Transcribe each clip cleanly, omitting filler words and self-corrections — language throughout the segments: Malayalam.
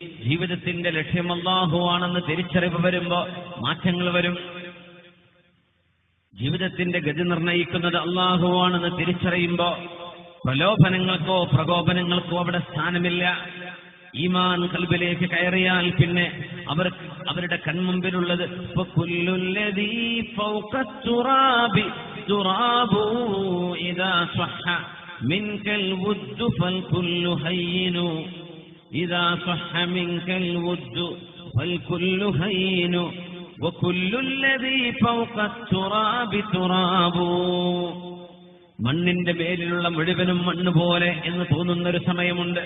ജീവിതത്തിന്റെ ലക്ഷ്യം അല്ലാഹുവാണെന്ന് തിരിച്ചറിവ് വരുമ്പോ മാറ്റങ്ങൾ വരും. ജീവിതത്തിന്റെ ഗതി നിർണയിക്കുന്നത് അല്ലാഹുവാണെന്ന് തിരിച്ചറിയുമ്പോ പ്രലോഭനങ്ങൾക്കോ പ്രകോപനങ്ങൾക്കോ അവിടെ സ്ഥാനമില്ല. ഈമാൻ ഖൽബിലേക്ക് കയറിയാൽ പിന്നെ അവരുടെ കൺമുമ്പിലുള്ളത് മണ്ണിന്റെ മേലിലുള്ള മുഴുവനും മണ്ണ് പോലെ എന്ന് തോന്നുന്നൊരു സമയമുണ്ട്.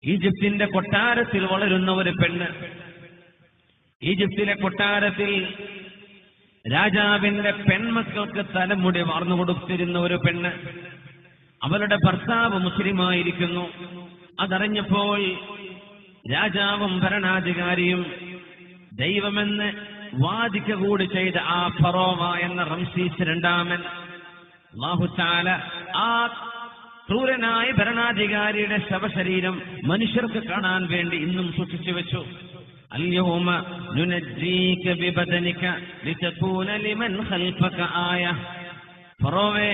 ഈജിപ്തിന്റെ കൊട്ടാരത്തിൽ വളരുന്ന ഒരു പെണ്ണ്, ഈജിപ്തിലെ കൊട്ടാരത്തിൽ രാജാവിന്റെ പെൺമക്കൾക്ക് തലമുടി വാർന്നു കൊടുത്തിരുന്ന ഒരു പെണ്ണ്, അവളുടെ ഭർത്താവ് മുസ്ലിമായിരിക്കുന്നു. അതറിഞ്ഞപ്പോൾ രാജാവും ഭരണാധികാരിയും ദൈവമെന്ന് വാദിക്ക കൂടി ചെയ്ത ആ ഫറോവ എന്ന റംസീസ് രണ്ടാമൻ, അല്ലാഹു തആല ആ ക്രൂരനായ ഭരണാധികാരിയുടെ ശവശരീരം മനുഷ്യർക്ക് കാണാൻ വേണ്ടി ഇന്നും സൂക്ഷിച്ചു വെച്ചു. അൽയൗമ നുനജ്ജീക ബിബദനിക ലിതകൂന ലിമൻ ഖൽഫക ആയ. ഫറോവേ,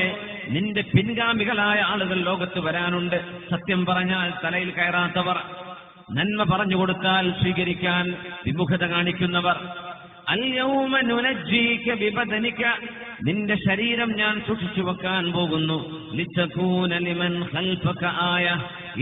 നിന്റെ പിൻഗാമികളായ ആളുകൾ ലോകത്ത് വരാനുണ്ട്. സത്യം പറഞ്ഞാൽ തലയിൽ കയറാത്തവർ, നന്മ പറഞ്ഞു കൊടുത്താൽ സ്വീകരിക്കാൻ വിമുഖത കാണിക്കുന്നവർ. അൽയൗമ നുനജ്ജീക ബിബദനിക, നിന്റെ ശരീരം ഞാൻ സൂക്ഷിച്ചു വെക്കാൻ പോകുന്നു. ലിതകൂന ലിമൻ ഖൽഫക ആയ.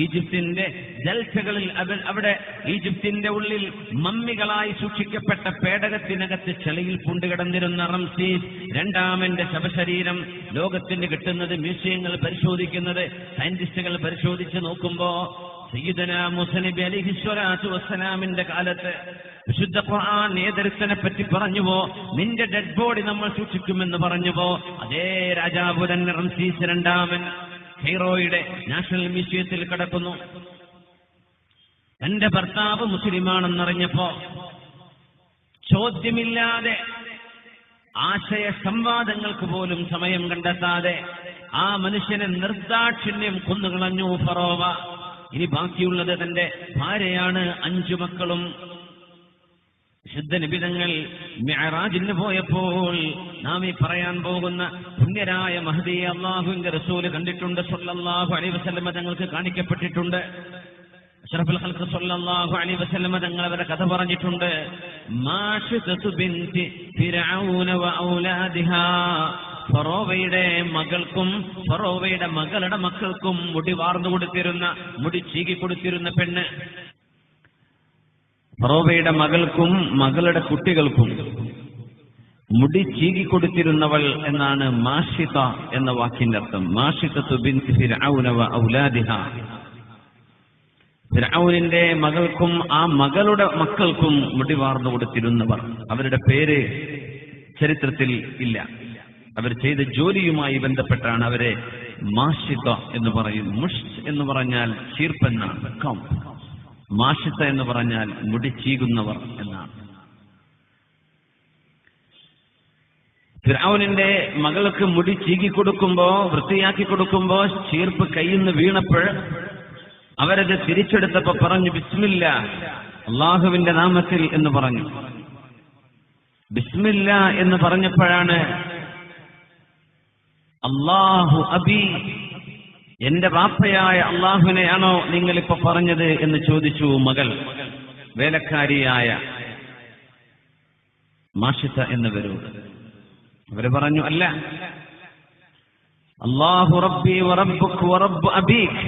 ഈജിപ്തിന്റെ ജൽസകളിൽ അവിടെ ഈജിപ്തിന്റെ ഉള്ളിൽ മമ്മികളായി സൂക്ഷിക്കപ്പെട്ട പേടകത്തിനകത്ത് ചെളിയിൽ പൂണ്ടുകിടന്നിരുന്ന റംസീസ് രണ്ടാമന്റെ ശവശരീരം ലോകത്തിന് കിട്ടുന്നത്, മ്യൂസിയങ്ങൾ പരിശോധിക്കുന്നത്, സയന്റിസ്റ്റുകൾ പരിശോധിച്ച് നോക്കുമ്പോ സയ്യിദനാ മൂസ നബി അലൈഹിസ്സലാത്തു വസ്സലാമിന്റെ കാലത്ത് വിശുദ്ധ ഖുർആൻ ഏതൊരുത്തനെ പറ്റി പറഞ്ഞുവോ, നിന്റെ ഡെഡ് ബോഡി നമ്മൾ സൂക്ഷിക്കുമെന്ന് പറഞ്ഞുവോ, അതേ രാജാവ് തന്നെ റംസീസ് രണ്ടാമൻ കൈറോയുടെ നാഷണൽ മ്യൂസിയത്തിൽ കിടക്കുന്നു. തന്റെ ഭർത്താവ് മുസ്ലിമാണെന്നറിഞ്ഞപ്പോ ചോദ്യമില്ലാതെ, ആശയ സംവാദങ്ങൾക്ക് പോലും സമയം കണ്ടെത്താതെ ആ മനുഷ്യനെ നിർദാക്ഷിണ്യം കൊന്നുകളഞ്ഞു ഫറോവ. ഇനി ബാക്കിയുള്ളത് തന്റെ ഭാര്യയാണ്, 5 മക്കളും. വിശുദ്ധ നിബിതങ്ങൾ മിഅ്റാജിന് പോയപ്പോൾ നാം ഈ പറയാൻ പോകുന്ന പുണ്യരായ മഹ്ദിയെ അല്ലാഹുവിന്റെ റസൂല് കണ്ടിട്ടുണ്ട്. സ്വല്ലല്ലാഹു അലൈഹി വസല്ലം തങ്ങൾക്ക് കാണിക്കപ്പെട്ടിട്ടുണ്ട്. അഷ്റഫുൽ ഖൽഖ് സ്വല്ലല്ലാഹു അലൈഹി വസല്ലം തങ്ങൾ അവരെ കഥ പറഞ്ഞിട്ടുണ്ട്. മാഷിദതു ബിൻതി ഫിർഔന വ ഔലാദിഹാ. ഫറോവയുടെ മകൾക്കും ഫറോവയുടെ മകളുടെ മക്കൾക്കും മുടി വാർന്നു കൊടുത്തിരുന്ന, മുടി ചീകി കൊടുത്തിരുന്ന പെണ്ണ്. ഫറോവയുടെ മകൾക്കും മകളുടെ കുട്ടികൾക്കും മുടി ചീകി കൊടുത്തിരുന്നവൾ എന്നാണ് മാഷിത എന്ന വാക്കിന്റെ അർത്ഥം. മാഷിതതു ബിൻതി ഫിർഔന വ ഔലാദിഹാ. ഫിർഔനിന്റെ മകൾക്കും ആ മകളുടെ മക്കൾക്കും മുടി വാർന്നു കൊടുത്തിരുന്നവർ. അവരുടെ പേര് ചരിത്രത്തിൽ ഇല്ല. അവർ ചെയ്ത ജോലിയുമായി ബന്ധപ്പെട്ടാണ് അവരെ മാഷിത എന്ന് പറയുന്നത്. മുഷ് എന്ന് പറഞ്ഞാൽ ചീർപ്പെന്നാണ്. മാഷിത എന്ന് പറഞ്ഞാൽ മുടി ചീകുന്നവർ എന്നാണ്. ഫിർഔനിന്റെ മകൾക്ക് മുടി ചീകി കൊടുക്കുമ്പോ, വൃത്തിയാക്കി കൊടുക്കുമ്പോ ചീർപ്പ് കയ്യിൽ നിന്ന് വീണപ്പോൾ അവരത് തിരിച്ചെടുത്തപ്പോ പറഞ്ഞു ബിസ്മില്ല, അള്ളാഹുവിന്റെ നാമത്തിൽ എന്ന് പറഞ്ഞു. ബിസ്മില്ല എന്ന് പറഞ്ഞപ്പോഴാണ് അല്ലാഹു അബി, എന്റെ വാപ്പയായ അള്ളാഹുവിനെയാണോ നിങ്ങളിപ്പോ പറഞ്ഞത് എന്ന് ചോദിച്ചു മകൾ, വേലക്കാരിയായ മാഷിത എന്നവരോട്. അവര് പറഞ്ഞു അല്ല, അല്ലാഹു റബ്ബി വറബ്ബുക വറബ്ബു അബീക്,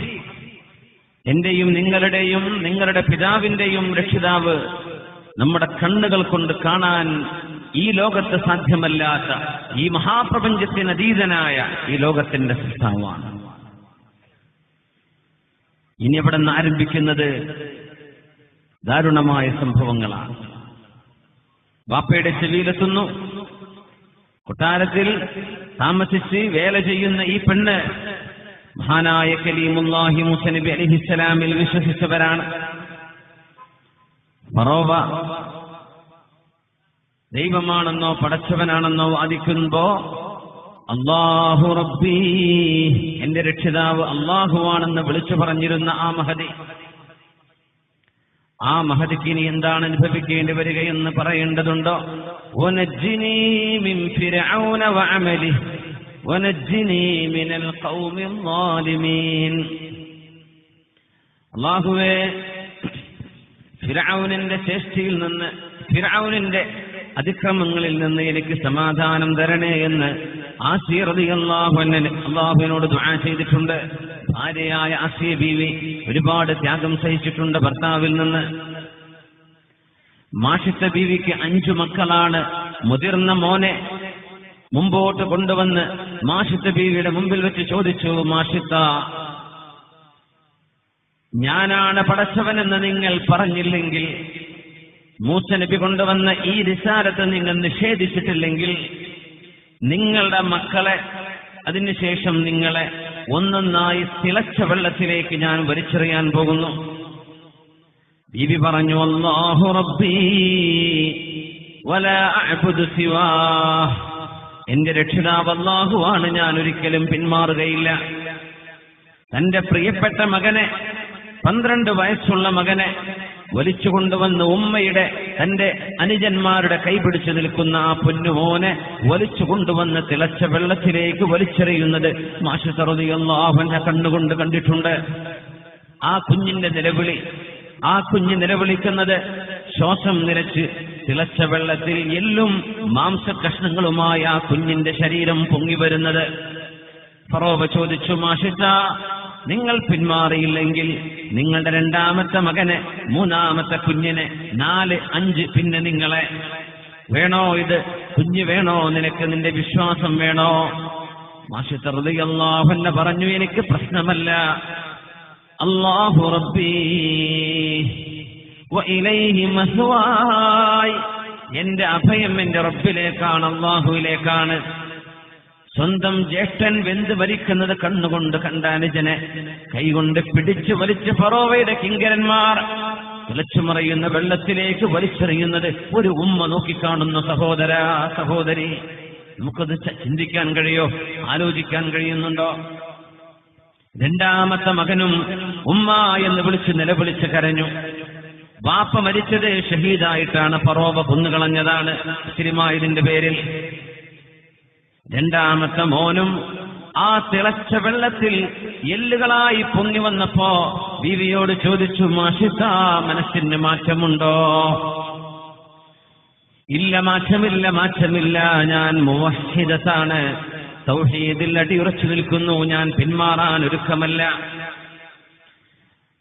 എന്റെയും നിങ്ങളുടെയും നിങ്ങളുടെ പിതാവിന്റെയും രക്ഷിതാവ് നമ്മുടെ കണ്ണുകൾ കൊണ്ട് കാണാൻ ഈ ലോകത്ത് സാധ്യമല്ലാത്ത, ഈ മഹാപ്രപഞ്ചത്തിന് അതീതനായ ഈ ലോകത്തിന്റെ സൃഷ്ടാവാണ്. ഇനി അവിടെ നിന്ന് ആരംഭിക്കുന്നത് ദാരുണമായ സംഭവങ്ങളാണ്. വാപ്പയുടെ ചെവിയിലെത്തുന്നു. കൊട്ടാരത്തിൽ താമസിച്ച് വേല ചെയ്യുന്ന ഈ പെണ്ണ് മഹാനായ കലീമുല്ലാഹി മൂസ നബി അലൈഹിസ്സലാമിൽ വിശ്വസിച്ചവരാണ്. ഫറോവ ദൈവമാണെന്നോ പടച്ചവനാണെന്നോ വാദിക്കുമ്പോ അല്ലാഹു റബ്ബി, എന്റെ രക്ഷിതാവ് അല്ലാഹുവാണെന്ന് വിളിച്ചു പറഞ്ഞിരുന്ന ആ മഹദി ആ മഹദിക്ക് ഇനി എന്താണ് അനുഭവിക്കേണ്ടി വരികയെന്ന് പറയേണ്ടതുണ്ടോ? വനജ്ജിനീ മിൻ ഫിർഔന വഅമലിഹി വനജ്ജിനീ മിനൽ ഖൗമിൽ ളാലിമീൻ. അല്ലാഹുവേ, ഫിർഔനിന്റെ ചേഷ്ടയിൽ നിന്ന്, ഫിർഔനിന്റെ അതിക്രമങ്ങളിൽ നിന്ന് എനിക്ക് സമാധാനം തരണേ എന്ന് ആസിയ റളിയല്ലാഹു അൻഹ അല്ലാഹുവിനോട് ദുആ ചെയ്തിട്ടുണ്ട്. ഭാര്യയായ ആസിയ ബീവി ഒരുപാട് ത്യാഗം സഹിച്ചിട്ടുണ്ട് ഭർത്താവിൽ നിന്ന്. മാഷിത്ത ബീവിക്ക് 5 മക്കളാണ്. മുതിർന്ന മോനെ മുമ്പോട്ട് കൊണ്ടുവന്ന് മാഷിത്ത ബീവിയുടെ മുമ്പിൽ വെച്ച് ചോദിച്ചു, മാഷിത്ത, ഞാനാണ് പടച്ചവനെന്ന് നിങ്ങൾ പറഞ്ഞില്ലെങ്കിൽ, മൂസ നബി കൊണ്ടുവന്ന ഈ റിസാലത്ത് നിങ്ങൾ നിഷേധിച്ചിട്ടില്ലെങ്കിൽ, നിങ്ങളുടെ മക്കളെ അതിനുശേഷം നിങ്ങളെ ഒന്നൊന്നായി തിളച്ച വെള്ളത്തിലേക്ക് ഞാൻ വലിച്ചെറിയാൻ പോകുന്നു. ബീബി പറഞ്ഞു, അല്ലാഹു റബ്ബീ വലാ അഅ്ബുദു സിവാഹ്. എന്റെ രക്ഷിതാവ് അല്ലാഹുവാണ്, ഞാൻ ഒരിക്കലും പിന്മാറുകയില്ല. തന്റെ പ്രിയപ്പെട്ട മകനെ, 12 വയസ്സുള്ള മകനെ വലിച്ചുകൊണ്ടുവന്ന് ഉമ്മയുടെ, തന്റെ അനുജന്മാരുടെ കൈപിടിച്ചു നിൽക്കുന്ന ആ പൊന്നുമോനെ വലിച്ചുകൊണ്ടുവന്ന് തിളച്ച വെള്ളത്തിലേക്ക് വലിച്ചെറിയുന്നത് മാഷിത്ത റളിയല്ലാഹു അൻഹ കണ്ണുകൊണ്ട് കണ്ടിട്ടുണ്ട്. ആ കുഞ്ഞിന്റെ നിലവിളി, ആ കുഞ്ഞ് നിലവിളിക്കുന്നത് ശ്വാസം നിലച്ച് തിളച്ച വെള്ളത്തിൽ എല്ലും മാംസകഷ്ണങ്ങളുമായി ആ കുഞ്ഞിന്റെ ശരീരം പൊങ്ങി വരുന്നത്. ഫറോവ ചോദിച്ചു, മാഷിത്ത, നിങ്ങൾ പിന്മാറിയില്ലെങ്കിൽ നിങ്ങളുടെ 2ാമത്തെ മകനെ, 3ാമത്തെ കുഞ്ഞിനെ, 4, 5 പിന്നെ നിങ്ങളെ വേണോ? ഇത് കുഞ്ഞ് വേണോ നിനക്ക്? നിന്റെ വിശ്വാസം വേണോ? മാഷിത്ത റളിയല്ലാഹു അൻഹു പറഞ്ഞു, എനിക്ക് പ്രശ്നമല്ല. അല്ലാഹു റബ്ബീ വഇലൈഹി മസ്വായ്. എന്റെ അഭയം എന്റെ റബ്ബിലേക്കാണ്, അല്ലാഹുവിലേക്കാണ്. സ്വന്തം ജ്യേഷ്ഠൻ വെന്ത് മരിക്കുന്നത് കണ്ണുകൊണ്ട് കണ്ട അനുജനെ കൈകൊണ്ട് പിടിച്ചു വലിച്ച് ഫറോവയുടെ കിങ്കരന്മാർ തിളച്ചുമറിയുന്ന വെള്ളത്തിലേക്ക് വലിച്ചെറിയുന്നത് ഒരു ഉമ്മ നോക്കിക്കാണുന്ന സഹോദര, സഹോദരി, നമുക്കത് ചിന്തിക്കാൻ കഴിയോ? ആലോചിക്കാൻ കഴിയുന്നുണ്ടോ? 2ാമത്തെ മകനും ഉമ്മ എന്ന് വിളിച്ച് നിലവിളിച്ച് കരഞ്ഞു. വാപ്പ മരിച്ചത് ഷഹീദായിട്ടാണ്, ഫറോവ കൊന്നുകളഞ്ഞതാണ് മുസ്ലിമായതിന്റെ പേരിൽ. 2ാമത്തെ മോനും ആ തിളച്ച വെള്ളത്തിൽ എല്ലുകളായി പൊങ്ങി വന്നപ്പോ ബീവിയോട് ചോദിച്ചു, മാഷിത്ത, മനസ്സിന് മാറ്റമുണ്ടോ? ഇല്ല, മാറ്റമില്ല, മാറ്റമില്ല. ഞാൻ മുവഹ്ഹിദത്താണ്, തൗഹീദിൽ അടിയുറച്ചു നിൽക്കുന്നു, ഞാൻ പിന്മാറാൻ ഒരുക്കമല്ല.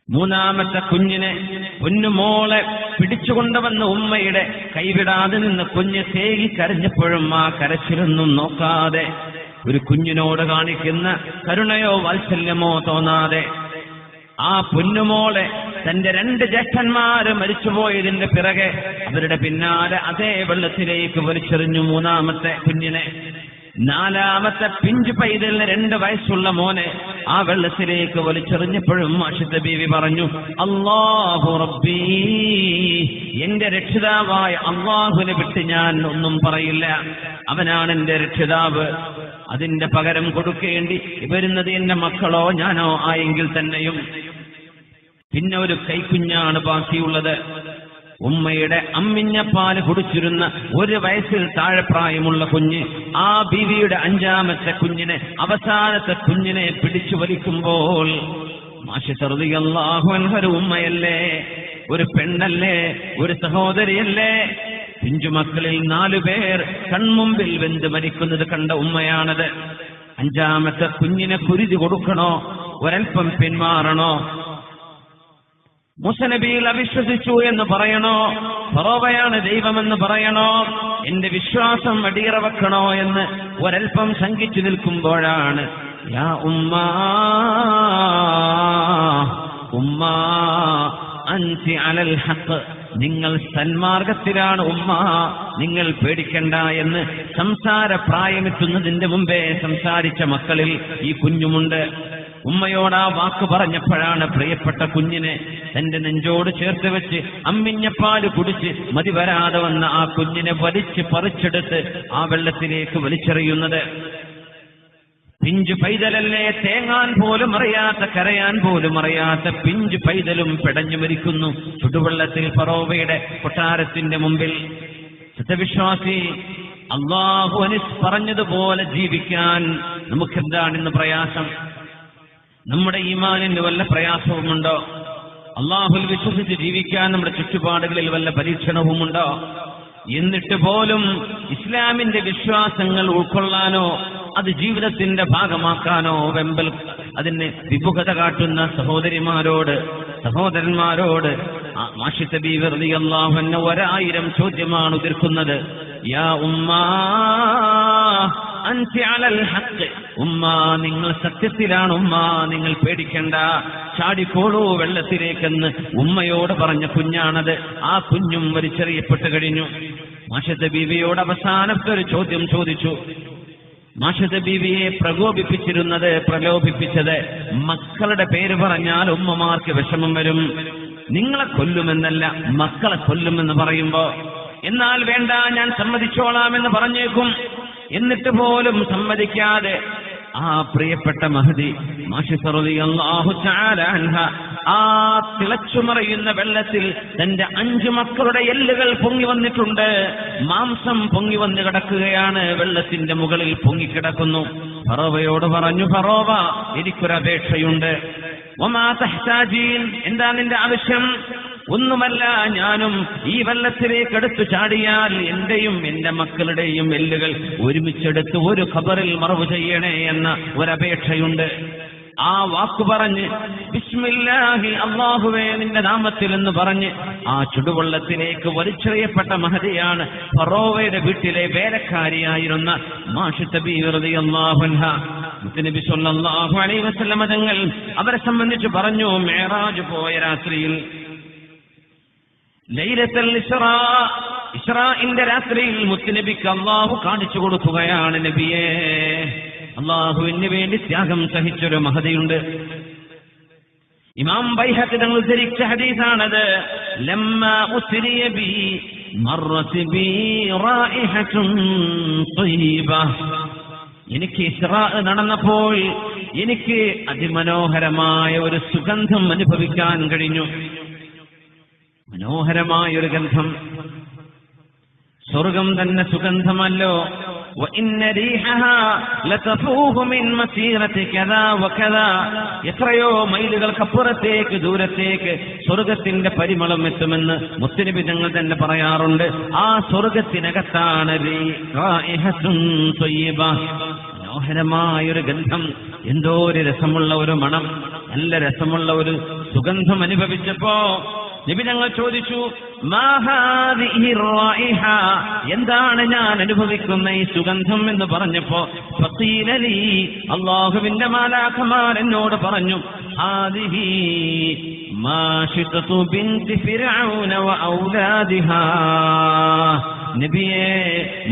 3ാമത്തെ കുഞ്ഞിനെ, പൊന്നുമോളെ പിടിച്ചുകൊണ്ടുവന്ന ഉമ്മയുടെ കൈവിടാതെ നിന്ന് കുഞ്ഞ് തേകി കരഞ്ഞപ്പോഴും ആ കരച്ചിലൊന്നും നോക്കാതെ, ഒരു കുഞ്ഞിനോട് കാണിക്കുന്ന കരുണയോ വാത്സല്യമോ തോന്നാതെ, ആ പൊന്നുമോളെ തന്റെ 2 ജ്യേഷ്ഠന്മാര് മരിച്ചുപോയതിന്റെ പിറകെ അവരുടെ പിന്നാലെ അതേ വെള്ളത്തിലേക്ക് വലിച്ചെറിഞ്ഞു 3ാമത്തെ കുഞ്ഞിനെ. 4ാമത്തെ പിഞ്ചു പൈതലിന് 2 വയസ്സുള്ള മോനെ ആ വെള്ളത്തിലേക്ക് വലിച്ചെറിഞ്ഞപ്പോഴും മാഷിത്ത ബീവി പറഞ്ഞു, അല്ലാഹു റബ്ബീ, എന്റെ രക്ഷിതാവായ അല്ലാഹുവിനെ വിട്ട് ഞാൻ ഒന്നും പറയില്ല. അവനാണ് എന്റെ രക്ഷിതാവ്. അതിന്റെ പകരം കൊടുക്കേണ്ടി വരുന്നത് എന്റെ മക്കളോ ഞാനോ ആയെങ്കിൽ തന്നെയും. പിന്നെ ഒരു കൈക്കുഞ്ഞാണ് ബാക്കിയുള്ളത്. ഉമ്മയുടെ അമ്മിഞ്ഞ പാല് കുടിച്ചിരുന്ന 1 വയസ്സിൽ താഴെ പ്രായമുള്ള കുഞ്ഞ് ആ ബീവിയുടെ 5ാമത്തെ കുഞ്ഞിനെ, അവസാനത്തെ കുഞ്ഞിനെ പിടിച്ചു വലിക്കുമ്പോൾ മാഷിത്ത റളിയല്ലാഹു അൻഹ ഒരു ഉമ്മയല്ലേ, ഒരു പെണ്ണല്ലേ, ഒരു സഹോദരിയല്ലേ? പിഞ്ചുമക്കളിൽ 4 പേർ കൺമുമ്പിൽ വെന്ത് മരിക്കുന്നത് കണ്ട ഉമ്മയാണത്. 5ാമത്തെ കുഞ്ഞിനെ കുരുതി കൊടുക്കണോ? ഒരൽപ്പം പിന്മാറണോ? മൂസ നബിയിൽ അവിശ്വസിച്ചു എന്ന് പറയണോ? ഫറോവയാണ് ദൈവമെന്ന് പറയണോ? എന്റെ വിശ്വാസം അടിയറ വെക്കണോ എന്ന് ഒരൽപ്പം ശങ്കിച്ചു നിൽക്കുമ്പോഴാണ്, യാ ഉമ്മാ ഉമ്മാ അൻതി അലൽ ഹഖ്, നിങ്ങൾ സന്മാർഗത്തിലാണ് ഉമ്മ, നിങ്ങൾ പേടിക്കണ്ട എന്ന് സംസാര പ്രായമെത്തുന്നതിന്റെ മുമ്പേ സംസാരിച്ച മക്കളിൽ ഈ കുഞ്ഞുമുണ്ട്. ഉമ്മയോട് ആ വാക്ക് പറഞ്ഞപ്പോഴാണ് പ്രിയപ്പെട്ട കുഞ്ഞിനെ തന്റെ നെഞ്ചോട് ചേർത്ത് വെച്ച് അമ്മിഞ്ഞപ്പാല് കുടിച്ച് മതി വരാതെ വന്ന ആ കുഞ്ഞിനെ വലിച്ച് പറിച്ചെടുത്ത് ആ വെള്ളത്തിലേക്ക് വലിച്ചെറിയുന്നത്. പിഞ്ചു പൈതലല്ലേ, തേങ്ങാൻ പോലും അറിയാത്ത, കരയാൻ പോലും അറിയാത്ത പിഞ്ചു പൈതലും പിടഞ്ഞു മരിക്കുന്നു ചുടുവെള്ളത്തിൽ ഫറോവയുടെ കൊട്ടാരത്തിന്റെ മുമ്പിൽ. സത്യവിശ്വാസി, അല്ലാഹു പറഞ്ഞതുപോലെ ജീവിക്കാൻ നമുക്കെന്താണ് ഇന്ന് പ്രയാസം? നമ്മുടെ ഈമാനിന് വല്ല പ്രയാസവുമുണ്ടോ? അല്ലാഹുവിൽ വിശ്വസിച്ച് ജീവിക്കാൻ നമ്മുടെ ചുറ്റുപാടുകളിൽ വല്ല പരീക്ഷണവുമുണ്ടോ? എന്നിട്ട് പോലും ഇസ്ലാമിന്റെ വിശ്വാസങ്ങൾ ഉൾക്കൊള്ളാനോ അത് ജീവിതത്തിന്റെ ഭാഗമാക്കാനോ അതിന് വിമുഖത കാട്ടുന്ന സഹോദരിമാരോട്, സഹോദരന്മാരോട് മാഷിത്ത ബീവി റളിയല്ലാഹു അൻഹ 1000 ചോദ്യമാണ് ഉതിർക്കുന്നത്. യാ ഉമ്മാ അൻതി അലൽ ഹഖ്, ഉമ്മ നിങ്ങൾ സത്യത്തിലാണ്, ഉമ്മ നിങ്ങൾ പേടിക്കണ്ട, ചാടിക്കോളൂ വെള്ളത്തിലേക്കെന്ന് ഉമ്മയോട് പറഞ്ഞ കുഞ്ഞാണത്. ആ കുഞ്ഞും വലിച്ചെറിയപ്പെട്ടു കഴിഞ്ഞു. മാഷിത്ത ബീവിയോട് അവസാനത്തെ ഒരു ചോദ്യം ചോദിച്ചു. മാഷിത്ത ബീവിയെ പ്രലോഭിപ്പിച്ചത് മക്കളുടെ പേര് പറഞ്ഞാൽ ഉമ്മമാർക്ക് വിഷമം വരും. നിങ്ങളെ കൊല്ലുമെന്നല്ല, മക്കളെ കൊല്ലുമെന്ന് പറയുമ്പോ, എന്നാൽ വേണ്ട ഞാൻ സമ്മതിച്ചോളാമെന്ന് പറഞ്ഞേക്കും. എന്നിട്ട് പോലും സമ്മതിക്കാതെ ആ പ്രിയപ്പെട്ട മഹദി മാഷിസ റളിയല്ലാഹു തആല അൻഹ ആ തിളച്ചുമറിയുന്ന വെള്ളത്തിൽ തന്റെ 5 മക്കളുടെ എല്ലുകൾ പൊങ്ങി വന്നിട്ടുണ്ട്. മാംസം പൊങ്ങി വന്ന് കിടക്കുകയാണ്, വെള്ളത്തിന്റെ മുകളിൽ പൊങ്ങിക്കിടക്കുന്നു. ഫറോവയോട് പറഞ്ഞു, ഫറോവ എനിക്കൊരപേക്ഷയുണ്ട്. വമാ തഹ്താജീൻ, എന്താ നിന്റെ ആവശ്യം? ഒന്നുമല്ല, ഞാനും ഈ വെള്ളത്തിലേക്ക് എടുത്തു ചാടിയാൽ എന്റെയും എന്റെ മക്കളുടെയും എല്ലുകൾ ഒരുമിച്ചെടുത്ത് ഒരു ഖബറിൽ മറവ് ചെയ്യണേ എന്ന ഒരപേക്ഷയുണ്ട്. ആ വാക്കു പറഞ്ഞ് ബിസ്മില്ലാഹി, അല്ലാഹുവേ നിന്റെ നാമത്തിൽ എന്ന് പറഞ്ഞ് ആ ചുടുവെള്ളത്തിലേക്ക് വലിച്ചെറിയപ്പെട്ട മഹദിയാണ് ഫറോവയുടെ വീട്ടിലെ വേലക്കാരിയായിരുന്ന മാഷിത്ത ബീവി റളിയല്ലാഹു അൻഹ. മുത്തനബി സ്വല്ലല്ലാഹു അലൈഹി വസല്ലം തങ്ങൾ അവരെ സംബന്ധിച്ച് പറഞ്ഞു, മിഅ്റാജ് പോയ രാത്രിയിൽ, ലൈലത്തുൽ ഇസ്റാ, ഇസ്റാഇന്റെ രാത്രിയിൽ മുത്തുനബിക്ക് അല്ലാഹു കാണിച്ചു കൊടുക്കുകയാണ്, നബിയേ അല്ലാഹുവിന് വേണ്ടി ത്യാഗം സഹിച്ചൊരു മഹദിയുണ്ട്. ഇമാം ബൈഹഖി തങ്ങൾ ഉദ്ധരിച്ച ഹദീസാണത്. ലമ്മാ ഉസ്രിയ ബി മർറത് ബി റായിഹത്തുൻ ത്വയ്യിബ, എനിക്ക് ഇസ്റാ നടന്നപ്പോൾ എനിക്ക് അതിമനോഹരമായ ഒരു സുഗന്ധം അനുഭവിക്കാൻ കഴിഞ്ഞു. മനോഹരമായൊരു ഗന്ധം, സ്വർഗം തന്നെ സുഗന്ധമല്ലോ. എത്രയോ മൈലുകൾക്കപ്പുറത്തേക്ക്, ദൂരത്തേക്ക് സ്വർഗത്തിന്റെ പരിമളം എത്തുമെന്ന് മുത്തുനബി തങ്ങൾ തന്നെ പറയാറുണ്ട്. ആ സ്വർഗത്തിനകത്താണ് മനോഹരമായൊരു ഗന്ധം, എന്തോ ഒരു രസമുള്ള ഒരു മണം, നല്ല രസമുള്ള ഒരു സുഗന്ധം അനുഭവിച്ചപ്പോ നബി ഞങ്ങൾ ചോദിച്ചു, എന്താണ് ഞാൻ അനുഭവിക്കുന്ന ഈ സുഗന്ധം എന്ന് പറഞ്ഞപ്പോ ഫഖീലലി, അല്ലാഹുവിന്റെ മാലാഖമാർ എന്നോട് പറഞ്ഞു, ഹാദിഹി മാഷിതതു ബിൻതി ഫിർഔന വ ഔലാദിഹാ, നബിയേ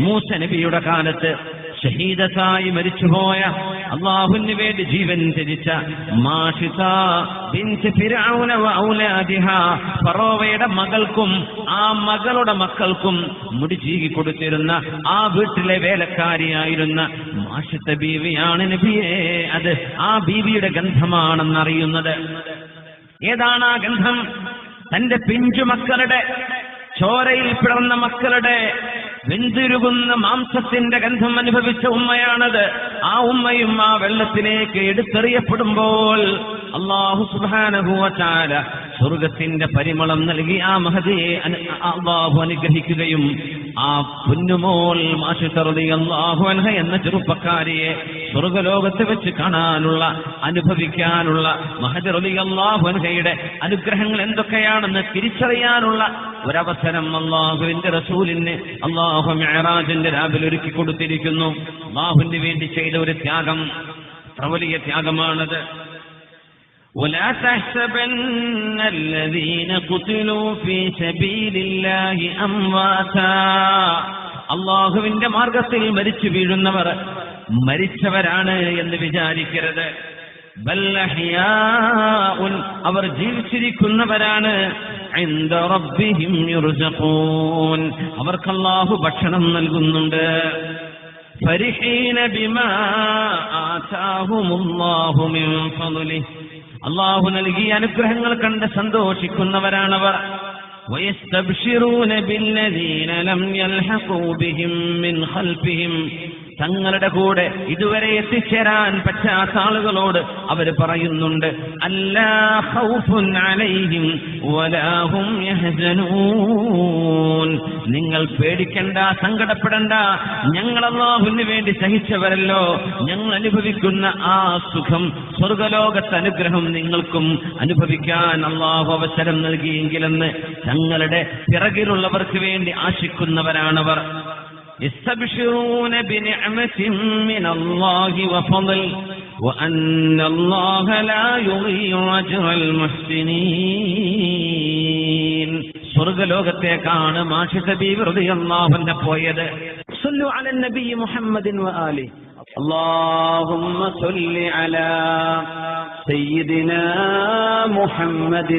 മൂസ നബിയുടെ കാലത്ത് ഷഹീദത്തായി മരിച്ചുപോയ, അല്ലാഹുവിന് വേണ്ടി ജീവൻ ത്യജിച്ച മാഷിത ബിൻത് ഫിർഔന വ ഔലാദിഹാ, ഫറോവയുടെ മകൾക്കും ആ മകളുടെ മക്കൾക്കും മുടി ചീകി കൊടുത്തിരുന്ന ആ വീട്ടിലെ വേലക്കാരിയായിരുന്ന മാഷിത ബീവിയാണ് നബിയെ. അത് ആ ബീവിയുടെ ഗന്ധമാണെന്നറിയുന്നത്. ഏതാണ് ആ ഗന്ധം? തന്റെ പിഞ്ചു മക്കളുടെ, ചോരയിൽ പിറന്ന മക്കളുടെ വെന്തിരുകുന്ന മാംസത്തിന്റെ ഗന്ധം അനുഭവിച്ച ഉമ്മയാണത്. ആ ഉമ്മയും ആ വെള്ളത്തിലേക്ക് എടുത്തെറിയപ്പെടുമ്പോൾ അല്ലാഹു സുബ്ഹാനഹു വ തആല സ്വർഗത്തിന്റെ പരിമളം നൽകി ആ മഹദിയെ അല്ലാഹു അനുഗ്രഹിക്കുകയും ആ പൊന്നുമോൾ മാഷിത റളിയല്ലാഹു അൻഹ എന്ന ചെറുപ്പക്കാരിയെ സ്വർഗലോകത്ത് വെച്ച് കാണാനുള്ള, അനുഭവിക്കാനുള്ള, മഹദി റളിയല്ലാഹു അൻഹയുടെ അനുഗ്രഹങ്ങൾ എന്തൊക്കെയാണെന്ന് തിരിച്ചറിയാനുള്ള ഒരവസരം അല്ലാഹുവിന്റെ റസൂലിന് അല്ലാഹു മിഅ്റാജിന്റെ രാവിലെ ഒരുക്കി കൊടുത്തിരിക്കുന്നു. അല്ലാഹുവിന് വേണ്ടി ചെയ്ത ഒരു ത്യാഗം, അത്ര വലിയ ത്യാഗമാണത്. ولا تحسبن الذين قتلوا في سبيل الله أمواتا, അല്ലാഹുവിന്റെ മാർഗത്തിൽ മരിച്ചു വീഴുന്നവർ മരിച്ചവരാണ് എന്ന് വിചാരിക്കരുത്. ബൽ അഹ്യാഉൻ, അവർ ജീവിച്ചിരിക്കുന്നവരാണ്. ഇൻദ റബ്ബിഹിം യുർസഖൂൻ, അവർക്ക് അല്ലാഹു ഭക്ഷണം നൽകുന്നുണ്ട്. ഫരിഹീന ബിമാ ആതാഹുമുല്ലാഹു മിൻ ഫളിഹി, അല്ലാഹു നൽകിയ അനുഗ്രഹങ്ങൾ കണ്ട് സന്തോഷിക്കുന്നവരാണവർ. വയസ്തബ്ശിറൂന ബില്ലദീന ലം യൽഹഖൂ ബിഹിം മിൻ ഖൽഫിഹിം, തങ്ങളുടെ കൂടെ ഇതുവരെ എത്തിച്ചേരാൻ പറ്റാത്ത ആളുകളോട് അവർ പറയുന്നുണ്ട്, അല്ലാ ഖൗഫുൻ അലൈഹിം വലാ ഹും യഹ്സനൂൻ, നിങ്ങൾ പേടിക്കണ്ട, സങ്കടപ്പെടണ്ട, ഞങ്ങൾ അല്ലാഹുവിന് വേണ്ടി സഹിച്ചവരല്ലോ, ഞങ്ങൾ അനുഭവിക്കുന്ന ആ സുഖം, സ്വർഗലോകത്തെ അനുഗ്രഹം നിങ്ങൾക്കും അനുഭവിക്കാൻ അല്ലാഹു അവസരം നൽകിയെങ്കിലെന്ന് തങ്ങളുടെ പിറകിലുള്ളവർക്ക് വേണ്ടി ആശിക്കുന്നവരാണവർ. يستبشرون بنعمة من الله وفضل وأن الله لا يضيع أجر المحسنين. സ്വർഗലോകത്തേക്കാണ് മാഷിദ ബീവി റളിയല്ലാഹു അൻഹ പോയത്. സല്ലു അലൻ നബി മുഹമ്മദിൻ വആലിഹി. اللهم صل على سيدنا محمد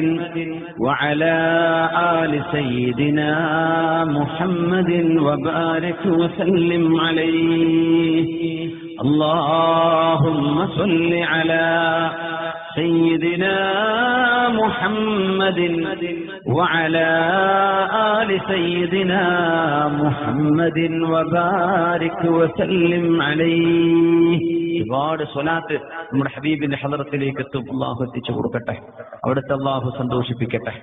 وعلى آل سيدنا محمد وبارك وسلم عليه. اللهم صل على سيدنا محمد وعلى آل سيدنا محمد وبارك وسلم عليه. ഒരുപാട് സ്വലാത്ത് നമ്മുടെ ഹബീബിന്റെ ഹളറത്തിലേക്ക് എത്തും. അള്ളാഹു എത്തിച്ചു കൊടുക്കട്ടെ, അവിടുത്തെ അള്ളാഹു സന്തോഷിപ്പിക്കട്ടെ.